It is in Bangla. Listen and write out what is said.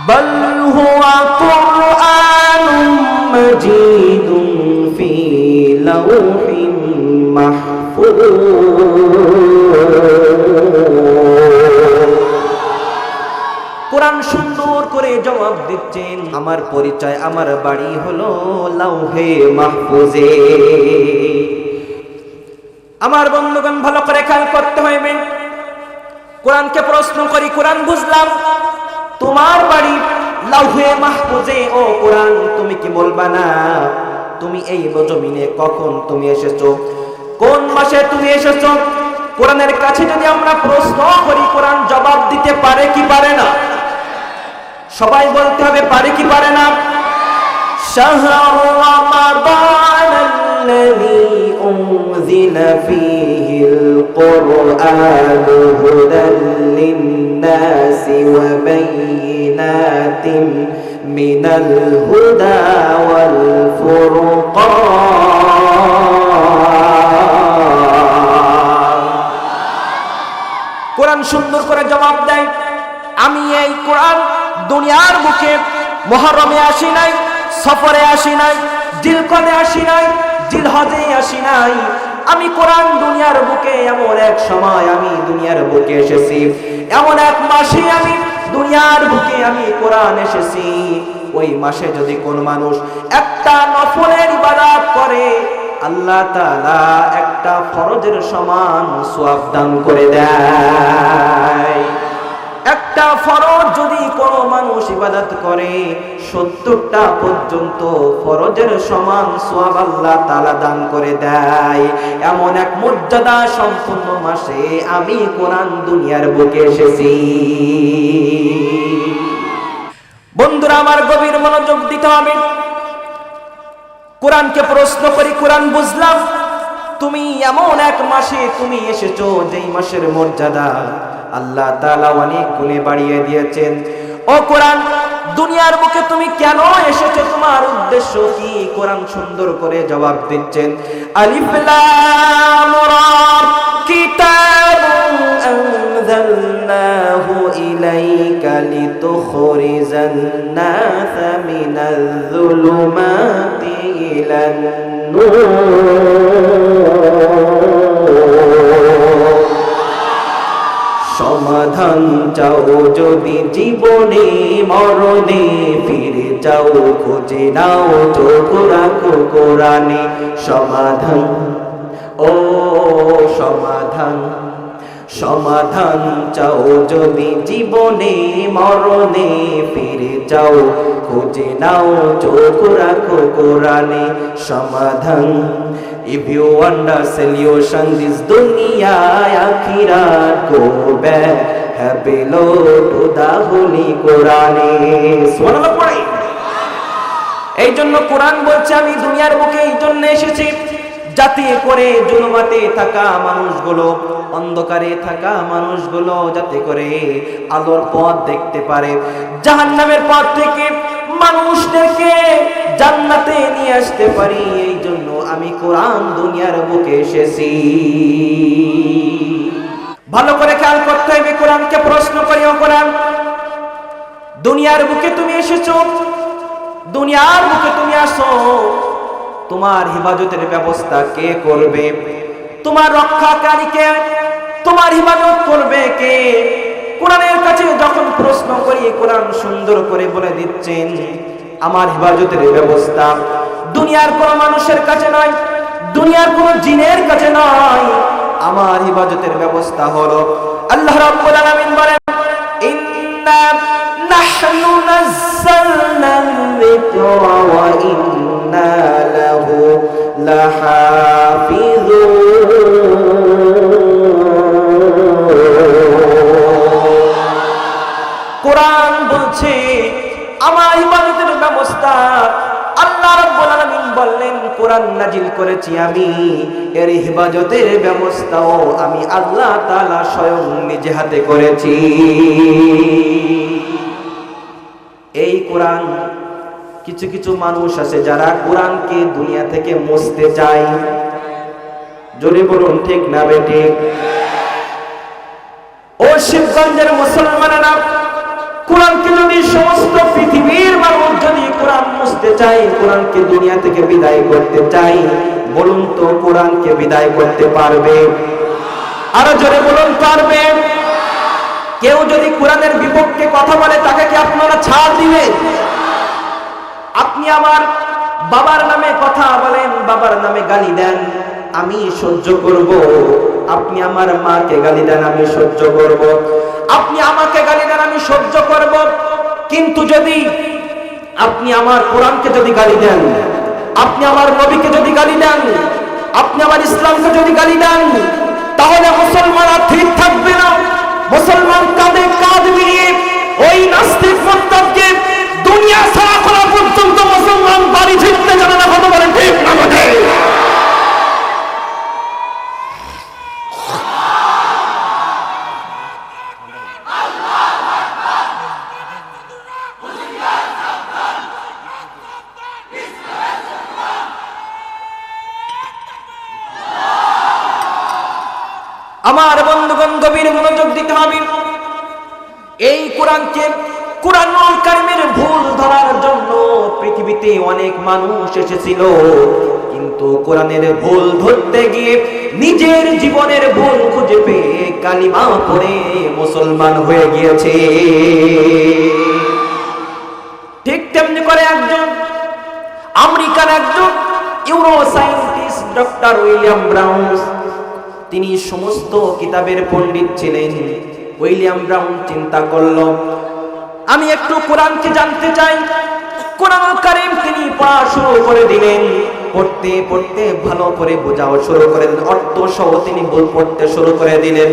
বাল হুয়া কুরআনুম মাজিদুন ফি লাওহিম মাহফুজ। কোরআন সুন্দর করে জবাব দিচ্ছেন, আমার পরিচয়, আমার বাড়ি হলো লাউহে মাহফুজে। আমার বন্ধুগণ, ভালো করে খেয়াল করতে হইবে। কোরআনকে প্রশ্ন করি, কোরআন বুঝলাম, তোমার বাড়ি লাউহে মাহফুজে। ও কোরআন, তুমি কি বলবা না তুমি এই জমিনে কখন তুমি এসেছো, কোন মাসে তুমি এসেছো? কোরআনের কাছে যদি আমরা প্রশ্ন করি, কোরআন জবাব দিতে পারে কি পারে না? সবাই বলতে হবে, পারে কি পারে না? শাহরু রমাদানাল্লাযী উনজিলা ফীহিল কুরআনু হুদাল লিন-নাসি ওয়া বায়িনাতিন মিনাল হুদা ওয়াল ফুরকান। কোরআন সুন্দর করে জবাব দেয়, আমি এই কোরআন দুনিয়ার বুকে মুহররমে আসি নাই, সফরে আসি নাই, জিলকদে আসি নাই, জিলহজে আসি নাই। আমি কোরআন দুনিয়ার বুকে এমন এক সময় আমি দুনিয়ার বুকে এসেছি, এমন এক মাসে আমি দুনিয়ার বুকে আমি কোরআন এসেছি। ওই মাসে যদি কোন মানুষ একটা নফলের ইবাদত করে, আল্লাহ তাআলা একটা ফরজের সমান সওয়াব দান করে দেয়। একটা ফরজ যদি কোন মানুষ ইবাদত করে, 70টা পর্যন্ত ফরজের সমান সওয়াব আল্লাহ তাআলা দান করে দেয়। এমন এক মর্যাদা সম্পন্ন মাসে আমি কোরআন দুনিয়ার বুকে এসেছি। বন্ধুরা আমার, গভীর মনোযোগ দিতে হবে। কোরআনকে প্রশ্ন করি, কোরআন বুঝলাম, তুমি এমন এক মাসে তুমি এসেছো যেই মাসের মর্যাদা আল্লাহ তাআলা অনেক গুণে বাড়িয়ে দিয়েছেন। ও কোরআন, দুনিয়ার বুকে তুমি কেন এসেছো, তোমার উদ্দেশ্য কি? কোরআন সুন্দর করে জবাব দিচ্ছেন, আলিফ লাম রা কিতাবুন আনজালনাহু ইলাইকা লিতুখরিজান নাসা মিনাজ যুলুমাতি ইলান নূর। সমাধান চাও যদি জীবনে মরণে, ফিরে যাও খুঁজে নাও চোখ রাখো কোরআনে। সমাধান, ও সমাধান, সমাধান চাও যদি জীবনে মরণে, ফিরে যাও খুঁজে নাও চোখ রাখো কোরআনে। সমাধান, if you want a solution this dunya akhirat, go back happy Lord to the holy Quran. সুবহানাল্লাহ পড়ে। এই জন্য কোরআন বলছে, আমি দুনিয়ার বুকে এই জন্য এসেছি যাতে করে জুলুমাতে থাকা মানুষগুলো, অন্ধকারে থাকা মানুষগুলো যাতে করে আলোর পথ দেখতে পারে, জাহান্নামের পথ থেকে মানুষদেরকে জান্নাতে নিয়ে আসতে পারি। এই জন্য আমি কোরআন দুনিয়ার বুকে এসেছি। ভালো করে খেয়াল করতে হবে। কোরআনকে প্রশ্ন করি, ও কোরআন, দুনিয়ার বুকে তুমি এসেছো, দুনিয়ার বুকে তুমি আসো, তোমার হিফাজতের ব্যবস্থা কে করবে? তোমার রক্ষাকারী কে? তোমার হিফাজত করবে কে? কোরআনের কাছে যখন প্রশ্ন করি, কোরআন সুন্দর করে বলে দিচ্ছেন, আমার হিফাজতের ব্যবস্থা দুনিয়ার কোন মানুষের কাছে নয়, দুনিয়ার কোন জিনের কাছে নয়, আমার হিফাজতের ব্যবস্থা হলো আল্লাহ রাব্বুল আলামিন বলেন, ইন্না নাহনু নাযালনা যিকরা ওয়া ইন্না লাহু লাহাফিজুন। কোরআন বলছে আমার ইবাদতের ব্যবস্থা আল্লাহ রাব্বুল আলামিন বললেন, কোরআন নাজিল করেছি আমি, এর হিফাজতের ব্যবস্থাও আমি আল্লাহ তাআলা স্বয়ং নিজে হাতে করেছি। এই কোরআন, কিছু কিছু মানুষ আছে যারা কোরআনকে দুনিয়া থেকে মুছতে চায়। জোরে বলুন ঠিক না বেঠিক? ও শিবগঞ্জের মুসলমানেরা, কোরআনকে যদি সমস্ত চাই, কোরআনকে দুনিয়া থেকে বিদায় করতে চাই, বলুন তো কোরআনকে বিদায় করতে পারবে? আরো জোরে বলুন, পারবে? কেউ যদি কোরআনের বিপক্ষে কথা বলে তাকে কি আপনারা ছাড় দিবেন? আপনি আমার বাবার নামে কথা বলেন, বাবার নামে গালি দেন, আমি সহ্য করব। আপনি আমার মাকে গালি দেন, আমি সহ্য করব। আপনি আমাকে গালি দেন, আমি সহ্য করব। কিন্তু যদি আপনি আমার কোরআনকে যদি গালি দেন, আপনি আমার নবীকে যদি গালি দেন, আপনি আমার ইসলামকে যদি গালি দেন, তাহলে মুসলমানরা ঠিক থাকবে না। মুসলমান কাঁধে কাঁধ মিলিয়ে ওই নাস্তিক মুরতাদকে দুনিয়া ছাড়া করা পর্যন্ত মুসলমান বাড়ি ফিরতে জানে না। কথা বলেন ঠিক না? বলে আমার বন্ধুগণ, গভীর মনোযোগ দিতে হবে। এই কোরআনকে, কোরআনুল কারীমের ভুল ধরার জন্য পৃথিবীতে অনেক মানুষ এসেছিল, কিন্তু কোরআনের ভুল ধরতে গিয়ে নিজের জীবনের ভুল খুঁজে পেয়ে কালিমা পড়ে মুসলমান হয়ে গিয়েছে। ঠিক তেমনি করে একজন আমেরিকার একজন euro scientist doctor William brown, তিনি সমস্ত কিতাবের পণ্ডিত ছিলেন। উইলিয়াম ব্রাউন চিন্তা করলো, আমি একটু কোরআনকে জানতে চাই। কোরআনুল কারীম তিনি পড়া শুরু করে দিলেন। পড়তে পড়তে ভালো করে বোঝাও শুরু করেন, অর্থ সহ তিনি পড়তে শুরু করে দিলেন।